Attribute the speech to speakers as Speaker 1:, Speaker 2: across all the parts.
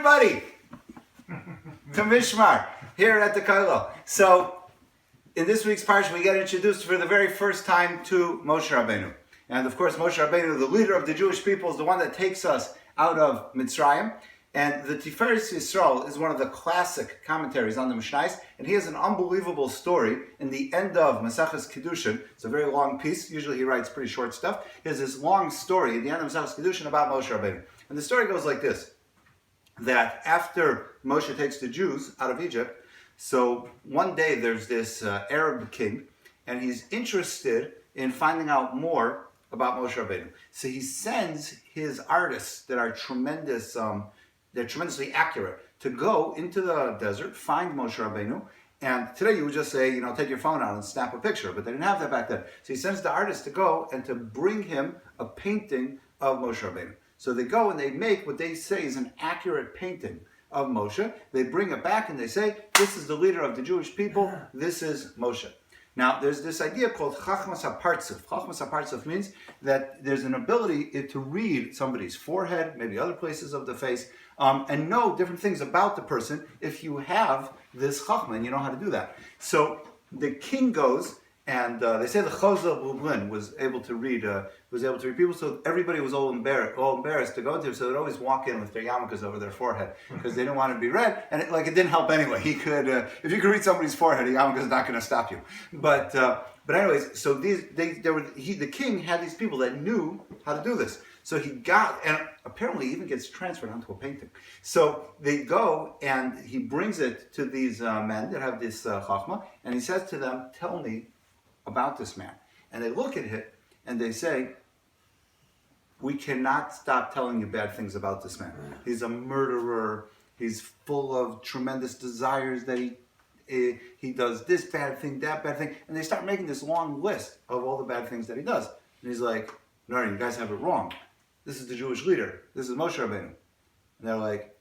Speaker 1: everybody to Mishmar here at the Kollel. So, in this week's parsha, we get introduced for the very first time to Moshe Rabbeinu. And of course, Moshe Rabbeinu, the leader of the Jewish people, is the one that takes us out of Mitzrayim. And the Tiferes Yisrael is one of the classic commentaries on the Mishnayos, and he has an unbelievable story in the end of Maseches Kiddushin. It's a very long piece. Usually he writes pretty short stuff. He has this long story at the end of Maseches Kiddushin about Moshe Rabbeinu. And the story goes like this, that after Moshe takes the Jews out of Egypt, so one day there's this Arab king, and he's interested in finding out more about Moshe Rabbeinu. So he sends his artists that are tremendous, they're tremendously accurate, to go into the desert, find Moshe Rabbeinu, and today you would just say, take your phone out and snap a picture, but they didn't have that back then. So he sends the artist to go and to bring him a painting of Moshe Rabbeinu. So they go and they make what they say is an accurate painting of Moshe. They bring it back and they say, this is the leader of the Jewish people, this is Moshe. Now, there's this idea called Chachmas HaPartzuf. Chachmas HaPartzuf means that there's an ability to read somebody's forehead, maybe other places of the face, and know different things about the person if you have this Chachma and you know how to do that. So the king goes, and they say the Chozeh Lublin was able to read people, so everybody was all embarrassed to go to him, so they'd always walk in with their yarmulkes over their forehead because they didn't want it to be read, and it didn't help anyway. He could, if you could read somebody's forehead, a yarmulke is not going to stop you. But anyways, so the king had these people that knew how to do this. So he got, and apparently even gets transferred onto a painting. So they go, and he brings it to these men that have this chachma, and he says to them, tell me about this man. And they look at it, and they say, we cannot stop telling you bad things about this man. He's a murderer, he's full of tremendous desires, that he does this bad thing, that bad thing, and they start making this long list of all the bad things that he does. And he's like, no, you guys have it wrong. This is the Jewish leader. This is Moshe Rabbeinu. And they're like,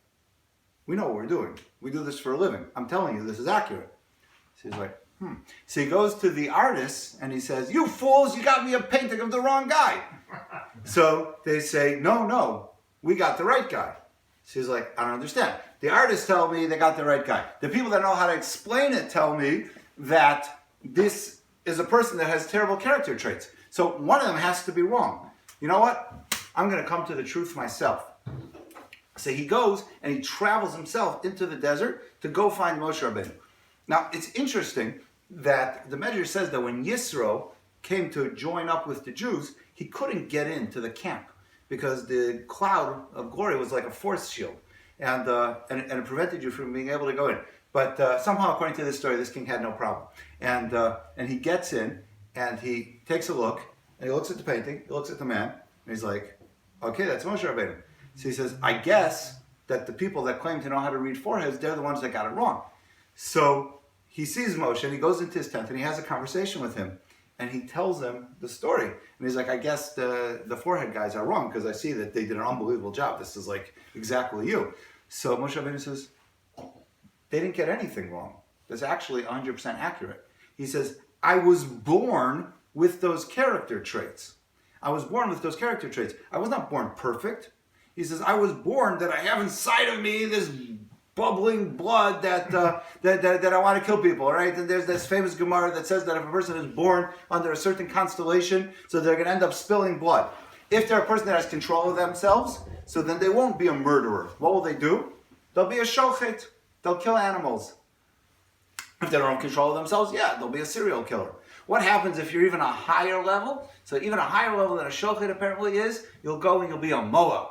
Speaker 1: we know what we're doing. We do this for a living. I'm telling you, this is accurate. So he's like, So he goes to the artists and he says, you fools, you got me a painting of the wrong guy. So they say, no, we got the right guy. So he's like, I don't understand. The artists tell me they got the right guy. The people that know how to explain it tell me that this is a person that has terrible character traits. So one of them has to be wrong. You know what? I'm going to come to the truth myself. So he goes and he travels himself into the desert to go find Moshe Rabbeinu. Now, it's interesting that the Medrash says that when Yisro came to join up with the Jews, he couldn't get into the camp because the cloud of glory was like a force shield, and it prevented you from being able to go in. But somehow, according to this story, this king had no problem. And he gets in, and he takes a look, and he looks at the painting, he looks at the man, and he's like, okay, that's Moshe Rabbeinu. So he says, I guess that the people that claim to know how to read foreheads, they're the ones that got it wrong. So he sees Moshe, and he goes into his tent, and he has a conversation with him, and he tells him the story. And he's like, I guess the forehead guys are wrong, because I see that they did an unbelievable job. This is like exactly you. So Moshe Rabbeinu says, they didn't get anything wrong. That's actually 100% accurate. He says, I was born with those character traits. I was born with those character traits. I was not born perfect. He says, I was born that I have inside of me this bubbling blood that I want to kill people, right? And there's this famous Gemara that says that if a person is born under a certain constellation, so they're going to end up spilling blood. If they're a person that has control of themselves, so then they won't be a murderer. What will they do? They'll be a shochet. They'll kill animals. If they don't have control of themselves, they'll be a serial killer. What happens if you're even a higher level? So even a higher level than a shochet apparently is, you'll go and you'll be a moa.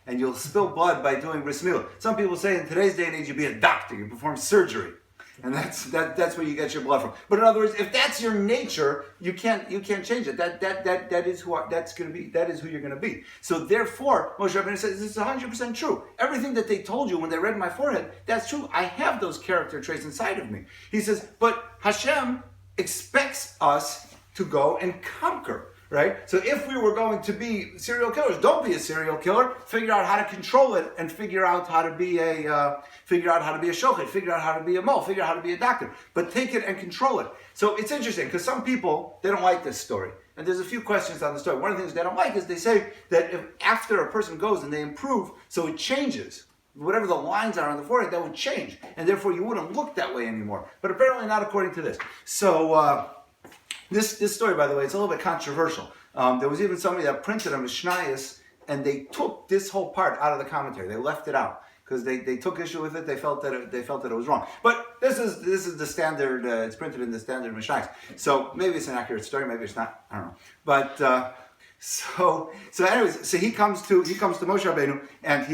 Speaker 1: And you'll spill blood by doing bris milah. Some people say in today's day and age, you be a doctor, you perform surgery. And that's where you get your blood from. But in other words, if that's your nature, you can't change it. That is who you're gonna be. So therefore, Moshe Rabbeinu says this is 100% true. Everything that they told you when they read my forehead, that's true. I have those character traits inside of me. He says, but Hashem expects us to go and conquer. Right? So if we were going to be serial killers, don't be a serial killer. Figure out how to control it and figure out how to be a shochet, figure out how to be a mole, figure out how to be a doctor. But take it and control it. So it's interesting because some people, they don't like this story. And there's a few questions on the story. One of the things they don't like is they say that if after a person goes and they improve, so it changes. whatever the lines are on the forehead, that would change. And therefore you wouldn't look that way anymore. But apparently not according to this. So this story, by the way, it's a little bit controversial. There was even somebody that printed a Mishnayos, and they took this whole part out of the commentary. They left it out because they took issue with it. They felt that it was wrong. But this is the standard. It's printed in the standard Mishnayos. So maybe it's an accurate story. Maybe it's not. I don't know. But so anyways, so he comes to Moshe Rabbeinu, and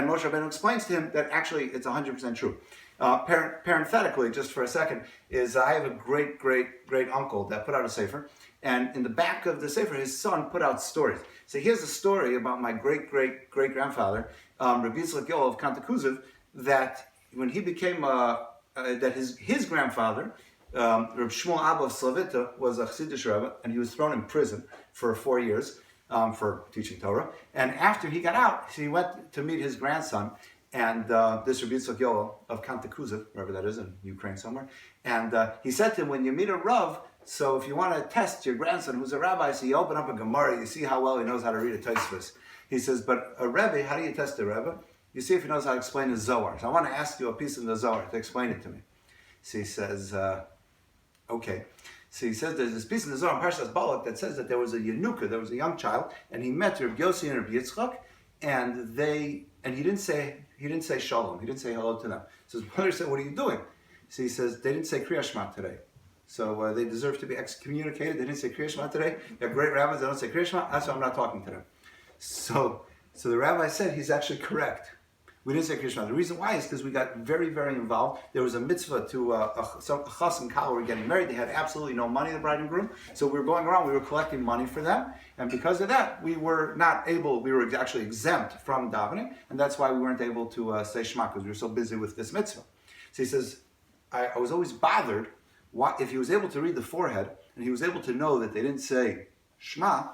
Speaker 1: Moshe Rabbeinu explains to him that actually it's 100% true. Parenthetically, just for a second, is I have a great uncle that put out a sefer, and in the back of the sefer, his son put out stories. So here's a story about my great grandfather, Rabbi of Kantakuzev, that when he became that his grandfather, Reb Shmuel Abba of Slavita, was a Chassidish Rebbe, and he was thrown in prison for 4 years for teaching Torah. And after he got out, he went to meet his grandson, and this Rabbi Yoel of Kantakuzev, wherever that is, in Ukraine somewhere. And he said to him, when you meet a Rav, so if you want to test your grandson who's a rabbi, so you open up a Gemara, you see how well he knows how to read a Tosfos. He says, but a Rebbe, how do you test a Rebbe? You see if he knows how to explain the Zohar. So I want to ask you a piece in the Zohar to explain it to me. So he says, okay. So he says there's this piece in the Zohar, Parshas Balak, that says that there was a Yenuka, there was a young child, and he met Reb Yossi and Reb Yitzchak, and he didn't say shalom, he didn't say hello to them. So his brother said, what are you doing? So he says, they didn't say Kriya Shema today. So they deserve to be excommunicated. They didn't say Kriya Shema today. They're great rabbis, they don't say Kriya Shema, that's why I'm not talking to them. So the rabbi said he's actually correct. We didn't say Kriya Shema. The reason why is because we got very involved. There was a mitzvah to a chas and kala were getting married. They had absolutely no money, the bride and groom. So we were going around, we were collecting money for them. And because of that, we were actually exempt from davening. And that's why we weren't able to say Shema, because we were so busy with this mitzvah. So he says, I was always bothered if he was able to read the forehead and he was able to know that they didn't say Shema,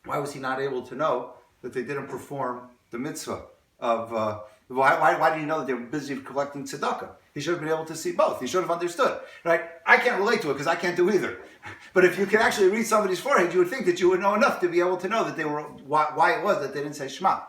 Speaker 1: why was he not able to know that they didn't perform the mitzvah of, why did he know that they were busy collecting tzedakah? He should have been able to see both. He should have understood, right? I can't relate to it because I can't do either. But if you could actually read somebody's forehead, you would think that you would know enough to be able to know that why it was that they didn't say Shema.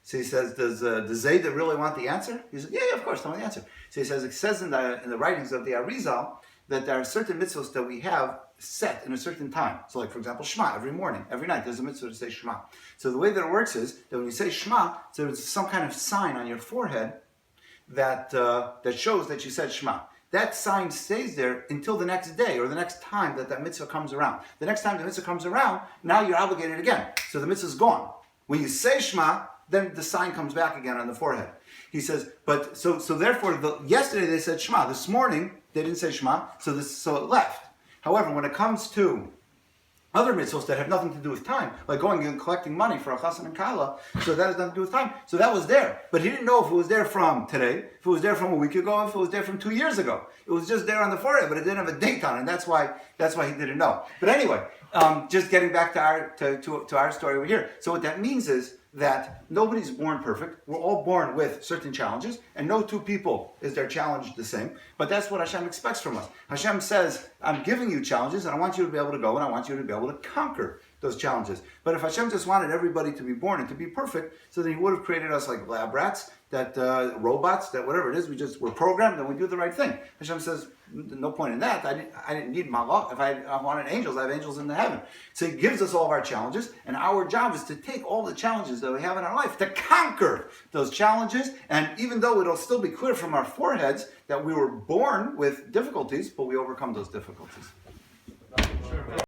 Speaker 1: So he says, does Zayda really want the answer? He says, yeah, of course, I want the answer. So he says, it says in the writings of the Arizal that there are certain mitzvahs that we have set in a certain time. So like, for example, Shema, every morning, every night, there's a mitzvah to say Shema. So the way that it works is that when you say Shema, so there's some kind of sign on your forehead that shows that you said Shema. That sign stays there until the next day or the next time that mitzvah comes around. The next time the mitzvah comes around, now you're obligated again. So the mitzvah's gone. When you say Shema, then the sign comes back again on the forehead. He says, but so therefore, yesterday they said Shema. This morning they didn't say Shema, so it left. However, when it comes to other mitzvahs that have nothing to do with time, like going and collecting money for a chassan and kala, so that has nothing to do with time. So that was there, but he didn't know if it was there from today, if it was there from a week ago, if it was there from 2 years ago. It was just there on the forehead, but it didn't have a date on it, and that's why he didn't know. But anyway, just getting back to our story over here. So what that means is that nobody's born perfect. We're all born with certain challenges, and no two people is their challenge the same. But that's what Hashem expects from us. Hashem says, I'm giving you challenges, and I want you to be able to go, and I want you to be able to conquer those challenges. But if Hashem just wanted everybody to be born and to be perfect, so then he would have created us like lab rats, that robots, that whatever it is, we're programmed and we do the right thing. Hashem says, no point in that. I didn't need malach. If I wanted angels, I have angels in the heaven. So he gives us all of our challenges, and our job is to take all the challenges that we have in our life, to conquer those challenges. And even though it'll still be clear from our foreheads that we were born with difficulties, but we overcome those difficulties.